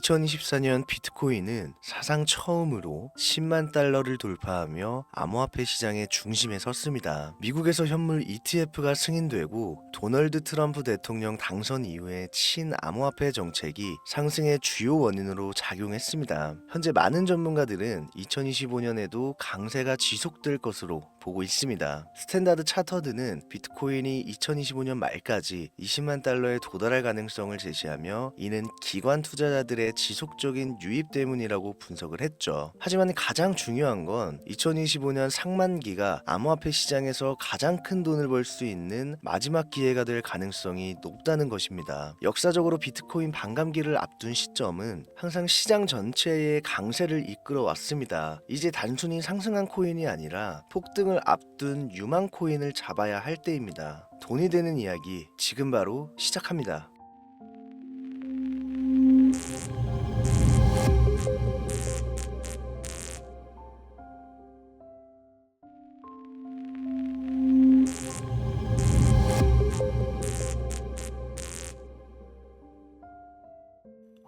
2024년 비트코인은 사상 처음으로 10만 달러를 돌파하며 암호화폐 시장의 중심에 섰습니다. 미국에서 현물 ETF가 승인되고 도널드 트럼프 대통령 당선 이후에 친암호화폐 정책이 상승의 주요 원인으로 작용했습니다. 현재 많은 전문가들은 2025년에도 강세가 지속될 것으로 보고 있습니다. 스탠다드 차터드는 비트코인이 2025년 말까지 20만 달러에 도달할 가능성을 제시하며 이는 기관 투자자들의 지속적인 유입 때문이라고 분석을 했죠. 하지만 가장 중요한 건 2025년 상반기가 암호화폐 시장에서 가장 큰 돈을 벌 수 있는 마지막 기회가 될 가능성이 높다는 것입니다. 역사적으로 비트코인 반감기를 앞둔 시점은 항상 시장 전체의 강세를 이끌어 왔습니다. 이제 단순히 상승한 코인이 아니라 폭등을 앞둔 유망 코인을 잡아야 할 때입니다. 돈이 되는 이야기 지금 바로 시작합니다.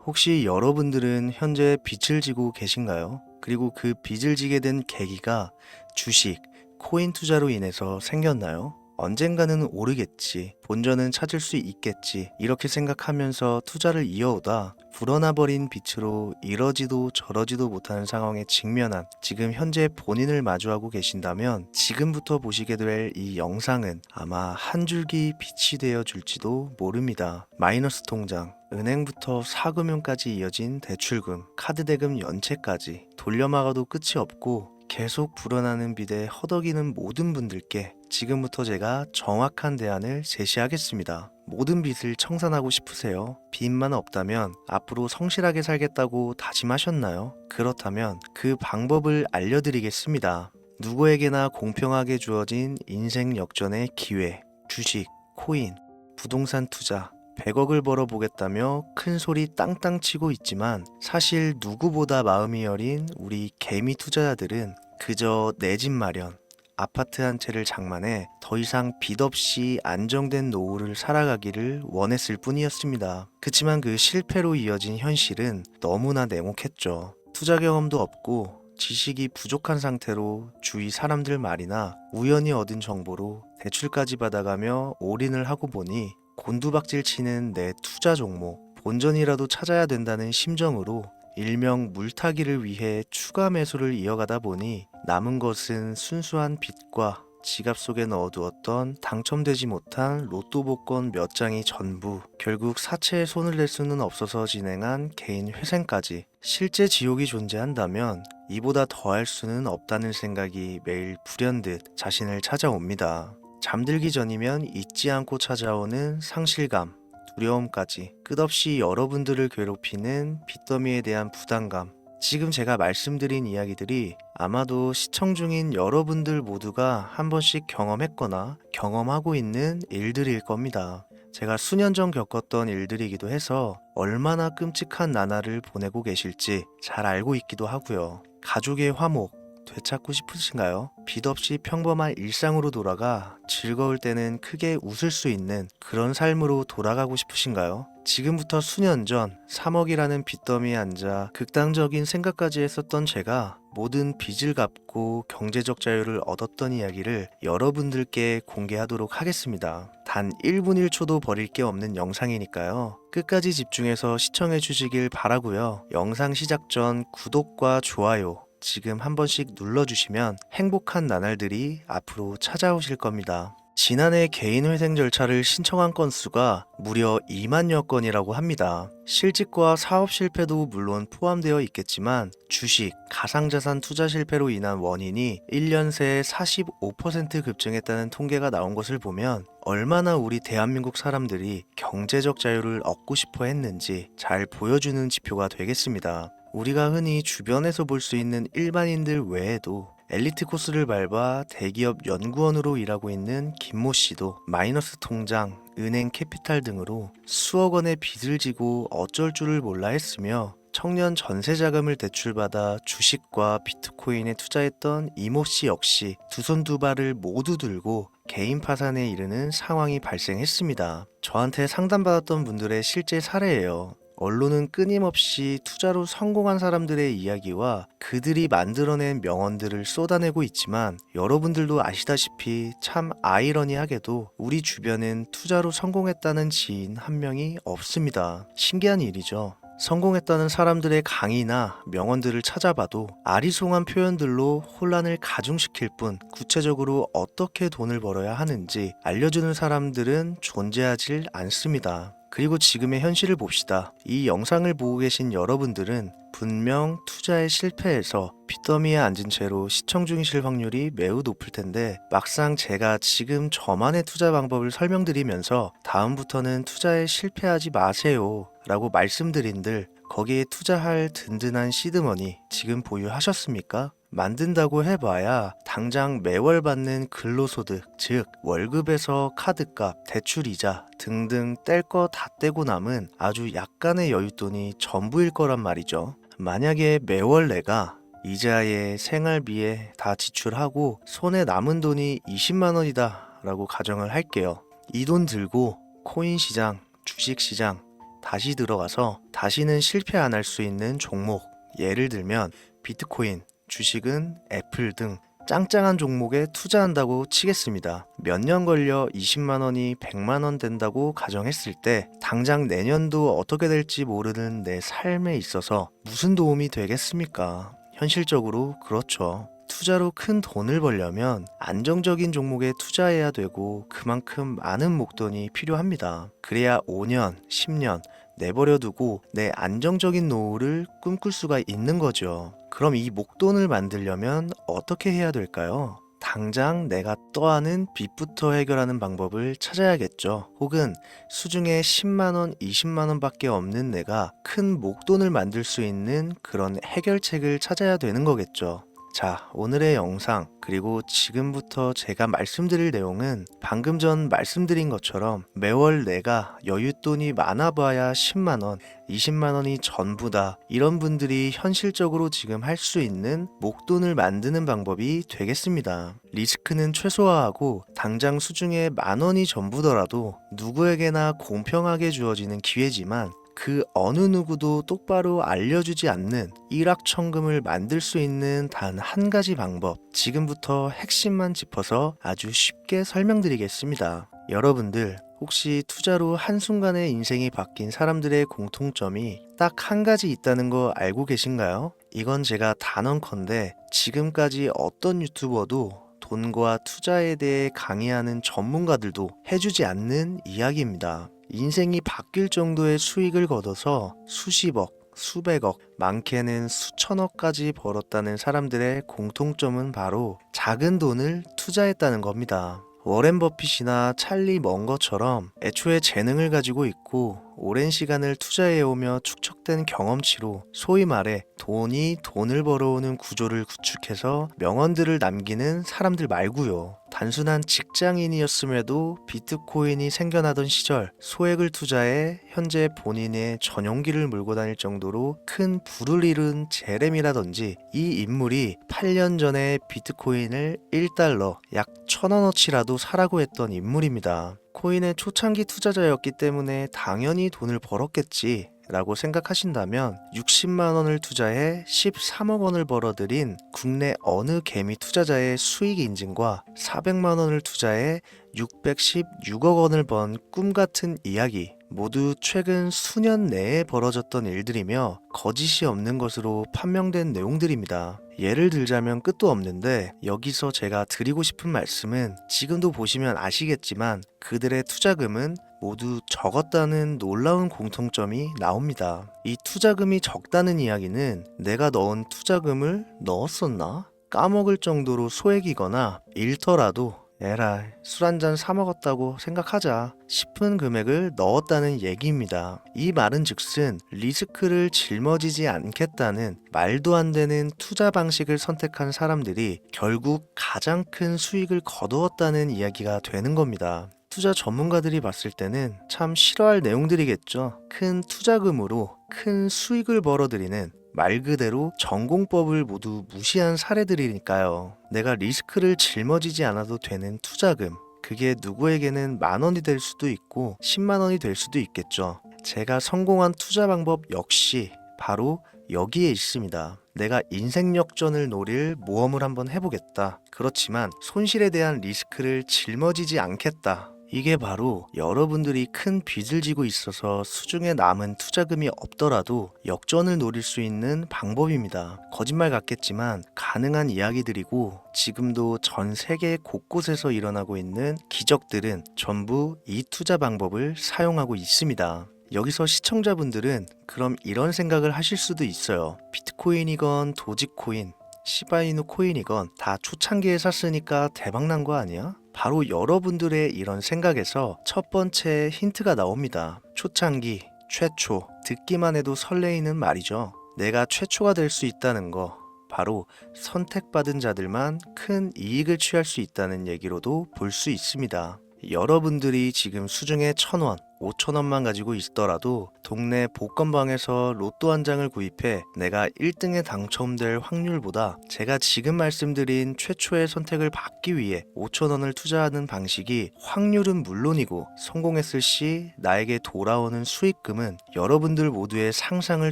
혹시 여러분들은 현재 빚을 지고 계신가요? 그리고 그 빚을 지게 된 계기가 주식, 코인 투자로 인해서 생겼나요? 언젠가는 오르겠지, 본전은 찾을 수 있겠지, 이렇게 생각하면서 투자를 이어오다 불어나버린 빚으로 이러지도 저러지도 못하는 상황에 직면한 지금 현재 본인을 마주하고 계신다면 지금부터 보시게 될 이 영상은 아마 한 줄기 빛이 되어 줄지도 모릅니다. 마이너스 통장, 은행부터 사금융까지 이어진 대출금, 카드 대금 연체까지 돌려막아도 끝이 없고 계속 불어나는 빚에 허덕이는 모든 분들께 지금부터 제가 정확한 대안을 제시하겠습니다. 모든 빚을 청산하고 싶으세요? 빚만 없다면 앞으로 성실하게 살겠다고 다짐하셨나요? 그렇다면 그 방법을 알려드리겠습니다. 누구에게나 공평하게 주어진 인생 역전의 기회, 주식, 코인, 부동산 투자, 100억을 벌어보겠다며 큰 소리 땅땅 치고 있지만 사실 누구보다 마음이 여린 우리 개미 투자자들은 그저 내 집 마련, 아파트 한 채를 장만해 더 이상 빚 없이 안정된 노후를 살아가기를 원했을 뿐이었습니다. 그치만 그 실패로 이어진 현실은 너무나 냉혹했죠. 투자 경험도 없고 지식이 부족한 상태로 주위 사람들 말이나 우연히 얻은 정보로 대출까지 받아가며 올인을 하고 보니 곤두박질 치는 내 투자 종목, 본전이라도 찾아야 된다는 심정으로 일명 물타기를 위해 추가 매수를 이어가다 보니 남은 것은 순수한 빚과 지갑 속에 넣어두었던 당첨되지 못한 로또 복권 몇 장이 전부, 결국 사채에 손을 댈 수는 없어서 진행한 개인 회생까지. 실제 지옥이 존재한다면 이보다 더할 수는 없다는 생각이 매일 불현듯 자신을 찾아옵니다. 잠들기 전이면 잊지 않고 찾아오는 상실감, 두려움까지 끝없이 여러분들을 괴롭히는 빚더미에 대한 부담감. 지금 제가 말씀드린 이야기들이 아마도 시청 중인 여러분들 모두가 한 번씩 경험했거나 경험하고 있는 일들일 겁니다. 제가 수년 전 겪었던 일들이기도 해서 얼마나 끔찍한 나날을 보내고 계실지 잘 알고 있기도 하고요. 가족의 화목 되찾고 싶으신가요? 빚 없이 평범한 일상으로 돌아가 즐거울 때는 크게 웃을 수 있는 그런 삶으로 돌아가고 싶으신가요? 지금부터 수년 전 3억이라는 빚더미에 앉아 극단적인 생각까지 했었던 제가 모든 빚을 갚고 경제적 자유를 얻었던 이야기를 여러분들께 공개하도록 하겠습니다. 단 1분 1초도 버릴 게 없는 영상이니까요. 끝까지 집중해서 시청해 주시길 바라고요. 영상 시작 전 구독과 좋아요 지금 한 번씩 눌러주시면 행복한 나날들이 앞으로 찾아오실 겁니다. 지난해 개인 회생 절차를 신청한 건수가 무려 2만여 건이라고 합니다. 실직과 사업 실패도 물론 포함되어 있겠지만 주식, 가상자산 투자 실패로 인한 원인이 1년 새에 45% 급증했다는 통계가 나온 것을 보면 얼마나 우리 대한민국 사람들이 경제적 자유를 얻고 싶어 했는지 잘 보여주는 지표가 되겠습니다. 우리가 흔히 주변에서 볼 수 있는 일반인들 외에도 엘리트 코스를 밟아 대기업 연구원으로 일하고 있는 김모 씨도 마이너스 통장, 은행 캐피탈 등으로 수억 원의 빚을 지고 어쩔 줄을 몰라 했으며 청년 전세 자금을 대출받아 주식과 비트코인에 투자했던 이모 씨 역시 두 손 두 발을 모두 들고 개인 파산에 이르는 상황이 발생했습니다. 저한테 상담받았던 분들의 실제 사례예요. 언론은 끊임없이 투자로 성공한 사람들의 이야기와 그들이 만들어낸 명언들을 쏟아내고 있지만 여러분들도 아시다시피 참 아이러니하게도 우리 주변엔 투자로 성공했다는 지인 한 명이 없습니다. 신기한 일이죠. 성공했다는 사람들의 강의나 명언들을 찾아봐도 아리송한 표현들로 혼란을 가중시킬 뿐 구체적으로 어떻게 돈을 벌어야 하는지 알려주는 사람들은 존재하질 않습니다. 그리고 지금의 현실을 봅시다. 이 영상을 보고 계신 여러분들은 분명 투자에 실패해서 빚더미에 앉은 채로 시청 중이실 확률이 매우 높을 텐데 막상 제가 지금 저만의 투자 방법을 설명드리면서 다음부터는 투자에 실패하지 마세요 라고 말씀드린들 거기에 투자할 든든한 시드머니 지금 보유하셨습니까? 만든다고 해봐야 당장 매월 받는 근로소득, 즉 월급에서 카드값, 대출이자 등등 뗄 거 다 떼고 남은 아주 약간의 여윳돈이 전부일 거란 말이죠. 만약에 매월 내가 이자에 생활비에 다 지출하고 손에 남은 돈이 20만 원이다 라고 가정을 할게요. 이 돈 들고 코인 시장, 주식 시장 다시 들어가서 다시는 실패 안 할 수 있는 종목, 예를 들면 비트코인, 주식은 애플 등 짱짱한 종목에 투자한다고 치겠습니다. 몇 년 걸려 20만 원이 100만 원 된다고 가정했을 때 당장 내년도 어떻게 될지 모르는 내 삶에 있어서 무슨 도움이 되겠습니까? 현실적으로 그렇죠. 투자로 큰 돈을 벌려면 안정적인 종목에 투자해야 되고 그만큼 많은 목돈이 필요합니다. 그래야 5년, 10년 내버려 두고 내 안정적인 노후를 꿈꿀 수가 있는 거죠. 그럼 이 목돈을 만들려면 어떻게 해야 될까요? 당장 내가 떠안은 빚부터 해결하는 방법을 찾아야겠죠. 혹은 수중에 10만원, 20만원 밖에 없는 내가 큰 목돈을 만들 수 있는 그런 해결책을 찾아야 되는 거겠죠. 자, 오늘의 영상 그리고 지금부터 제가 말씀드릴 내용은 방금 전 말씀드린 것처럼 매월 내가 여윳돈이 많아봐야 10만원, 20만원이 전부다 이런 분들이 현실적으로 지금 할 수 있는 목돈을 만드는 방법이 되겠습니다. 리스크는 최소화하고 당장 수중에 만원이 전부더라도 누구에게나 공평하게 주어지는 기회지만 그 어느 누구도 똑바로 알려주지 않는 일확천금을 만들 수 있는 단 한 가지 방법, 지금부터 핵심만 짚어서 아주 쉽게 설명드리겠습니다. 여러분들 혹시 투자로 한순간에 인생이 바뀐 사람들의 공통점이 딱 한 가지 있다는 거 알고 계신가요? 이건 제가 단언컨대 지금까지 어떤 유튜버도 돈과 투자에 대해 강의하는 전문가들도 해주지 않는 이야기입니다. 인생이 바뀔 정도의 수익을 거둬서 수십억, 수백억, 많게는 수천억까지 벌었다는 사람들의 공통점은 바로 작은 돈을 투자했다는 겁니다. 워렌 버핏이나 찰리 먼거처럼 애초에 재능을 가지고 있고 오랜 시간을 투자해오며 축적된 경험치로 소위 말해 돈이 돈을 벌어오는 구조를 구축해서 명언들을 남기는 사람들 말고요. 단순한 직장인이었음에도 비트코인이 생겨나던 시절 소액을 투자해 현재 본인의 전용기를 몰고 다닐 정도로 큰 부를 이룬 제렘이라든지 이 인물이 8년 전에 비트코인을 1달러 약 1,000원어치라도 사라고 했던 인물입니다. 코인의 초창기 투자자였기 때문에 당연히 돈을 벌었겠지 라고 생각하신다면 60만 원을 투자해 13억 원을 벌어들인 국내 어느 개미 투자자의 수익 인증과 400만 원을 투자해 616억 원을 번 꿈같은 이야기 모두 최근 수년 내에 벌어졌던 일들이며 거짓이 없는 것으로 판명된 내용들입니다. 예를 들자면 끝도 없는데 여기서 제가 드리고 싶은 말씀은 지금도 보시면 아시겠지만 그들의 투자금은 모두 적었다는 놀라운 공통점이 나옵니다. 이 투자금이 적다는 이야기는 내가 넣은 투자금을 넣었었나? 까먹을 정도로 소액이거나 잃더라도 에라 술 한잔 사 먹었다고 생각하자 싶은 금액을 넣었다는 얘기입니다. 이 말은 즉슨 리스크를 짊어지지 않겠다는 말도 안 되는 투자 방식을 선택한 사람들이 결국 가장 큰 수익을 거두었다는 이야기가 되는 겁니다. 투자 전문가들이 봤을 때는 참 싫어할 내용들이겠죠. 큰 투자금으로 큰 수익을 벌어들이는 말 그대로 전공법을 모두 무시한 사례들이니까요. 내가 리스크를 짊어지지 않아도 되는 투자금, 그게 누구에게는 만 원이 될 수도 있고 10만 원이 될 수도 있겠죠. 제가 성공한 투자 방법 역시 바로 여기에 있습니다. 내가 인생 역전을 노릴 모험을 한번 해보겠다. 그렇지만 손실에 대한 리스크를 짊어지지 않겠다. 이게 바로 여러분들이 큰 빚을 지고 있어서 수중에 남은 투자금이 없더라도 역전을 노릴 수 있는 방법입니다. 거짓말 같겠지만 가능한 이야기들이고 지금도 전 세계 곳곳에서 일어나고 있는 기적들은 전부 이 투자 방법을 사용하고 있습니다. 여기서 시청자분들은 그럼 이런 생각을 하실 수도 있어요. 비트코인이건 도지코인, 시바이누 코인이건 다 초창기에 샀으니까 대박난 거 아니야? 바로 여러분들의 이런 생각에서 첫 번째 힌트가 나옵니다. 초창기, 최초, 듣기만 해도 설레이는 말이죠. 내가 최초가 될 수 있다는 거, 바로 선택받은 자들만 큰 이익을 취할 수 있다는 얘기로도 볼 수 있습니다. 여러분들이 지금 수중에 1,000원, 5,000원만 가지고 있더라도 동네 복권방에서 로또 한 장을 구입해 내가 1등에 당첨될 확률보다 제가 지금 말씀드린 최초의 선택을 받기 위해 5,000원을 투자하는 방식이 확률은 물론이고 성공했을 시 나에게 돌아오는 수익금은 여러분들 모두의 상상을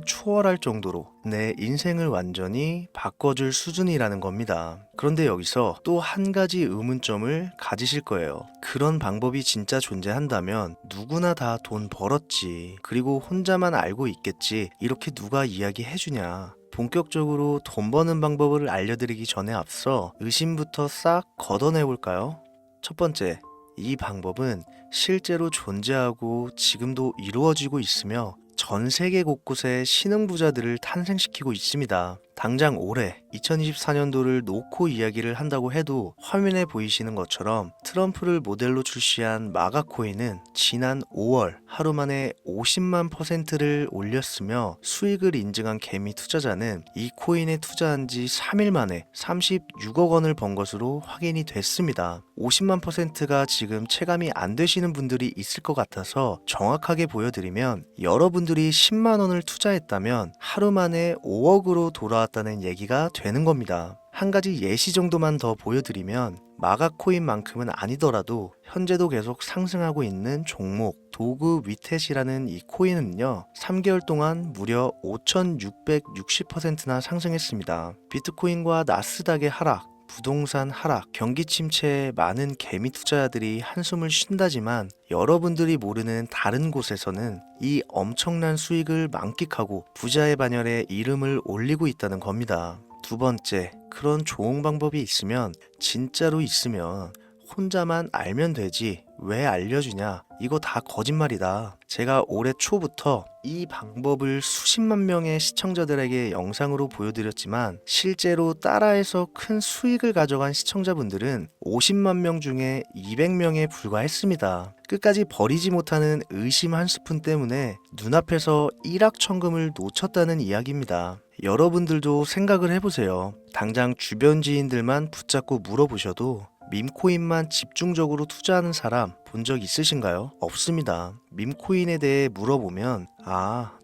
초월할 정도로 내 인생을 완전히 바꿔줄 수준이라는 겁니다. 그런데 여기서 또 한 가지 의문점을 가지실 거예요. 그런 방법이 진짜 존재한다면 누구나 다 돈 벌었지. 그리고 혼자만 알고 있겠지. 이렇게 누가 이야기해주냐. 본격적으로 돈 버는 방법을 알려드리기 전에 앞서 의심부터 싹 걷어내볼까요? 첫 번째, 이 방법은 실제로 존재하고 지금도 이루어지고 있으며 전 세계 곳곳에 신흥부자들을 탄생시키고 있습니다. 당장 올해 2024년도를 놓고 이야기를 한다고 해도 화면에 보이시는 것처럼 트럼프를 모델로 출시한 마가코인은 지난 5월 하루 만에 50만 %를 올렸으며 수익을 인증한 개미 투자자는 이 코인에 투자한 지 3일 만에 36억 원을 번 것으로 확인이 됐습니다. 50만 %가 지금 체감이 안 되시는 분들이 있을 것 같아서 정확하게 보여드리면 여러분들이 10만 원을 투자했다면 하루 만에 5억으로 돌아왔다는 얘기가 되는 겁니다. 한 가지 예시 정도만 더 보여드리면 마가코인만큼은 아니더라도 현재도 계속 상승하고 있는 종목 도구 위텟이라는 이 코인은요 3개월 동안 무려 5,660%나 상승했습니다. 비트코인과 나스닥의 하락, 부동산 하락, 경기 침체에 많은 개미 투자자들이 한숨을 쉰다지만 여러분들이 모르는 다른 곳에서는 이 엄청난 수익을 만끽하고 부자의 반열에 이름을 올리고 있다는 겁니다. 두 번째, 그런 좋은 방법이 있으면 진짜로 있으면 혼자만 알면 되지 왜 알려주냐, 이거 다 거짓말이다. 제가 올해 초부터 이 방법을 수십만 명의 시청자들에게 영상으로 보여드렸지만 실제로 따라해서 큰 수익을 가져간 시청자분들은 50만 명 중에 200명에 불과했습니다. 끝까지 버리지 못하는 의심 한 스푼 때문에 눈앞에서 일확천금을 놓쳤다는 이야기입니다. 여러분들도 생각을 해보세요. 당장 주변 지인들만 붙잡고 물어보셔도 밈코인만 집중적으로 투자하는 사람 본 적 있으신가요? 없습니다. 밈코인에 대해 물어보면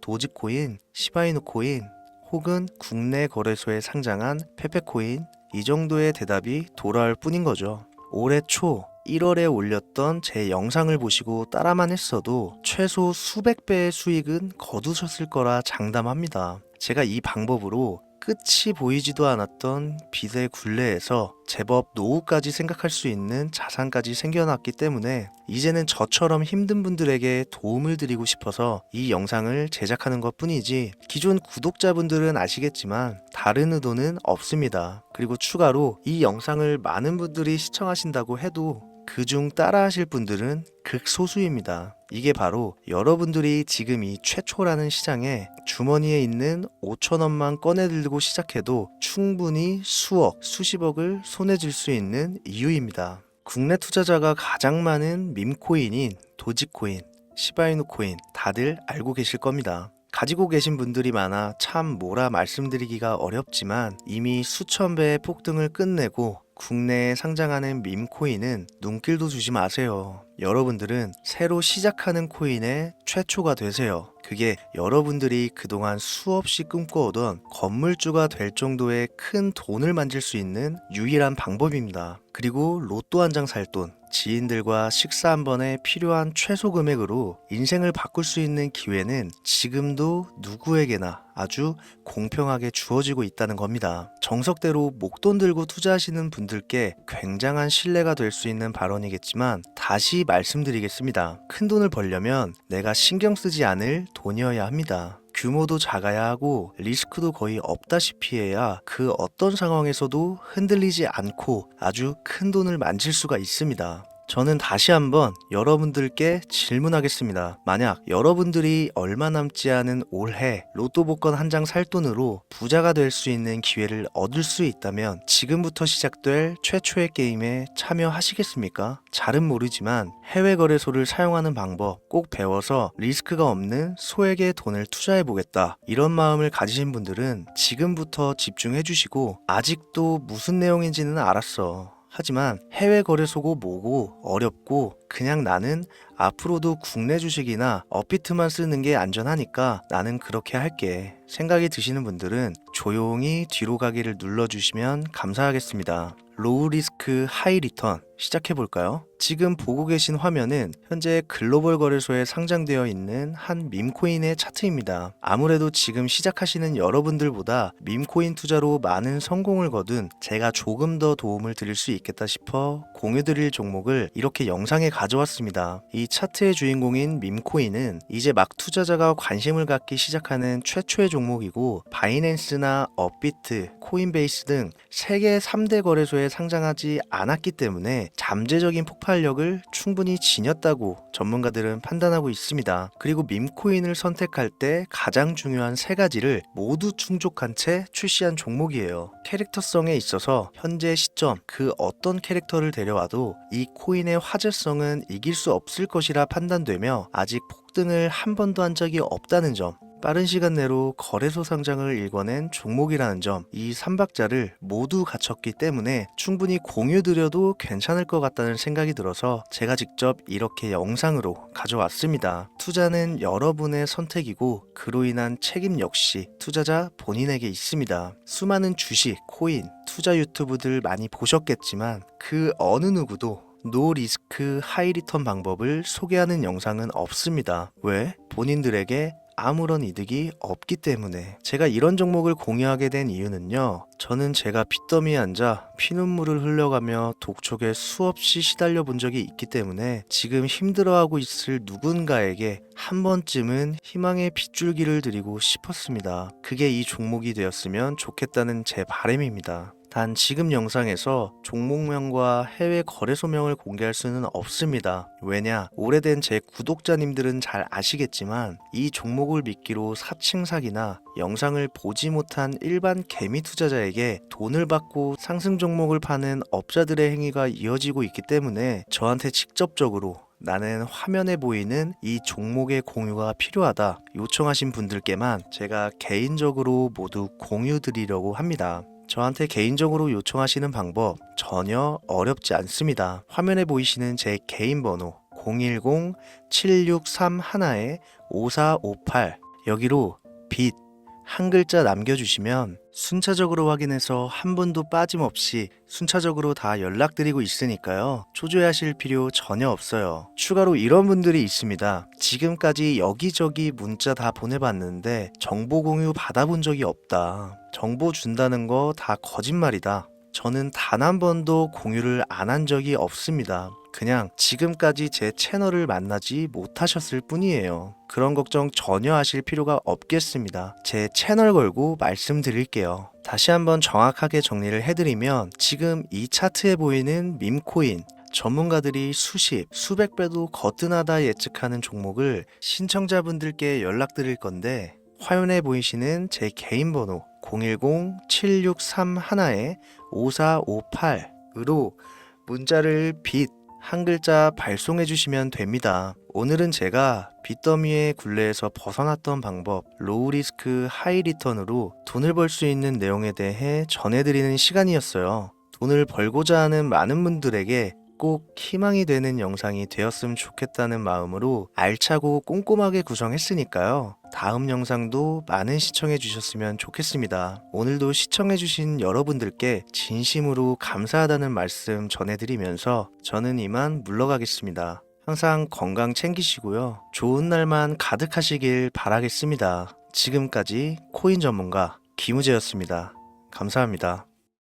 도지코인, 시바이누 코인 혹은 국내 거래소에 상장한 페페코인 이 정도의 대답이 돌아올 뿐인 거죠. 올해 초 1월에 올렸던 제 영상을 보시고 따라만 했어도 최소 수백 배의 수익은 거두셨을 거라 장담합니다. 제가 이 방법으로 끝이 보이지도 않았던 빚의 굴레에서 제법 노후까지 생각할 수 있는 자산까지 생겨났기 때문에 이제는 저처럼 힘든 분들에게 도움을 드리고 싶어서 이 영상을 제작하는 것 뿐이지 기존 구독자분들은 아시겠지만 다른 의도는 없습니다. 그리고 추가로 이 영상을 많은 분들이 시청하신다고 해도 그중 따라하실 분들은 극소수입니다. 이게 바로 여러분들이 지금 이 최초라는 시장에 주머니에 있는 5,000원만 꺼내들고 시작해도 충분히 수억, 수십억을 손에 쥘 수 있는 이유입니다. 국내 투자자가 가장 많은 밈코인인 도지코인, 시바이누 코인 다들 알고 계실 겁니다. 가지고 계신 분들이 많아 참 뭐라 말씀드리기가 어렵지만 이미 수천 배의 폭등을 끝내고 국내에 상장하는 밈코인은 눈길도 주지 마세요. 여러분들은 새로 시작하는 코인의 최초가 되세요. 그게 여러분들이 그동안 수없이 꿈꿔오던 건물주가 될 정도의 큰 돈을 만질 수 있는 유일한 방법입니다. 그리고 로또 한 장 살 돈, 지인들과 식사 한 번에 필요한 최소 금액으로 인생을 바꿀 수 있는 기회는 지금도 누구에게나 아주 공평하게 주어지고 있다는 겁니다. 정석대로 목돈 들고 투자하시는 분들께 굉장한 신뢰가 될 수 있는 발언이겠지만 다시 말씀드리겠습니다. 큰 돈을 벌려면 내가 신경 쓰지 않을 돈이어야 합니다. 규모도 작아야 하고 리스크도 거의 없다시피 해야 그 어떤 상황에서도 흔들리지 않고 아주 큰 돈을 만질 수가 있습니다. 저는 다시 한번 여러분들께 질문하겠습니다. 만약 여러분들이 얼마 남지 않은 올해 로또 복권 한 장 살 돈으로 부자가 될 수 있는 기회를 얻을 수 있다면 지금부터 시작될 최초의 게임에 참여하시겠습니까? 잘은 모르지만 해외 거래소를 사용하는 방법 꼭 배워서 리스크가 없는 소액의 돈을 투자해 보겠다. 이런 마음을 가지신 분들은 지금부터 집중해 주시고 아직도 무슨 내용인지는 알았어. 하지만 해외 거래소고 뭐고 어렵고 그냥 나는 앞으로도 국내 주식이나 업비트만 쓰는 게 안전하니까 나는 그렇게 할게 생각이 드시는 분들은 조용히 뒤로 가기를 눌러주시면 감사하겠습니다. 로우 리스크 하이 리턴 시작해볼까요? 지금 보고 계신 화면은 현재 글로벌 거래소에 상장되어 있는 한 밈코인의 차트입니다. 아무래도 지금 시작하시는 여러분들보다 밈코인 투자로 많은 성공을 거둔 제가 조금 더 도움을 드릴 수 있겠다 싶어 공유드릴 종목을 이렇게 영상에 가져왔습니다. 이 차트의 주인공인 밈코인은 이제 막 투자자가 관심을 갖기 시작하는 최초의 종목이고 바이낸스나 업비트, 코인베이스 등 세계 3대 거래소에 상장하지 않았기 때문에 잠재적인 폭발력을 충분히 지녔다고 전문가들은 판단하고 있습니다. 그리고 밈코인을 선택할 때 가장 중요한 세 가지를 모두 충족한 채 출시한 종목이에요. 캐릭터성에 있어서 현재 시점 그 어떤 캐릭터를 데려와도 이 코인의 화제성은 이길 수 없을 것이라 판단되며 아직 폭등을 한 번도 한 적이 없다는 점, 빠른 시간 내로 거래소 상장을 일궈낸 종목이라는 점, 이 3박자를 모두 갖췄기 때문에 충분히 공유드려도 괜찮을 것 같다는 생각이 들어서 제가 직접 이렇게 영상으로 가져왔습니다. 투자는 여러분의 선택이고 그로 인한 책임 역시 투자자 본인에게 있습니다. 수많은 주식, 코인, 투자 유튜브들 많이 보셨겠지만 그 어느 누구도 노 리스크 하이 리턴 방법을 소개하는 영상은 없습니다. 왜? 본인들에게 아무런 이득이 없기 때문에. 제가 이런 종목을 공유하게 된 이유는요, 저는 제가 빚더미에 앉아 피눈물을 흘려가며 독촉에 수없이 시달려 본 적이 있기 때문에 지금 힘들어하고 있을 누군가에게 한 번쯤은 희망의 빗줄기를 드리고 싶었습니다. 그게 이 종목이 되었으면 좋겠다는 제 바람입니다. 단 지금 영상에서 종목명과 해외 거래소명을 공개할 수는 없습니다. 왜냐? 오래된 제 구독자님들은 잘 아시겠지만 이 종목을 미끼로 사칭 사기나 영상을 보지 못한 일반 개미 투자자에게 돈을 받고 상승 종목을 파는 업자들의 행위가 이어지고 있기 때문에 저한테 직접적으로 나는 화면에 보이는 이 종목의 공유가 필요하다 요청하신 분들께만 제가 개인적으로 모두 공유 드리려고 합니다. 저한테 개인적으로 요청하시는 방법 전혀 어렵지 않습니다. 화면에 보이시는 제 개인 번호 010-7631-5458 여기로 빚 한 글자 남겨주시면 순차적으로 확인해서 한 분도 빠짐없이 순차적으로 다 연락드리고 있으니까요. 초조해하실 필요 전혀 없어요. 추가로 이런 분들이 있습니다. 지금까지 여기저기 문자 다 보내봤는데 정보 공유 받아본 적이 없다. 정보 준다는 거 다 거짓말이다. 저는 단 한 번도 공유를 안 한 적이 없습니다. 그냥 지금까지 제 채널을 만나지 못하셨을 뿐이에요. 그런 걱정 전혀 하실 필요가 없겠습니다. 제 채널 걸고 말씀드릴게요. 다시 한번 정확하게 정리를 해드리면 지금 이 차트에 보이는 밈코인 전문가들이 수십, 수백 배도 거뜬하다 예측하는 종목을 신청자분들께 연락드릴 건데 화면에 보이시는 제 개인 번호 010-7631-5458으로 문자를 빚 한 글자 발송해 주시면 됩니다. 오늘은 제가 빚더미의 굴레에서 벗어났던 방법, 로우 리스크 하이 리턴으로 돈을 벌 수 있는 내용에 대해 전해드리는 시간이었어요. 돈을 벌고자 하는 많은 분들에게 꼭 희망이 되는 영상이 되었으면 좋겠다는 마음으로 알차고 꼼꼼하게 구성했으니까요. 다음 영상도 많은 시청해 주셨으면 좋겠습니다. 오늘도 시청해 주신 여러분들께 진심으로 감사하다는 말씀 전해드리면서 저는 이만 물러가겠습니다. 항상 건강 챙기시고요. 좋은 날만 가득하시길 바라겠습니다. 지금까지 코인 전문가 김우재였습니다. 감사합니다.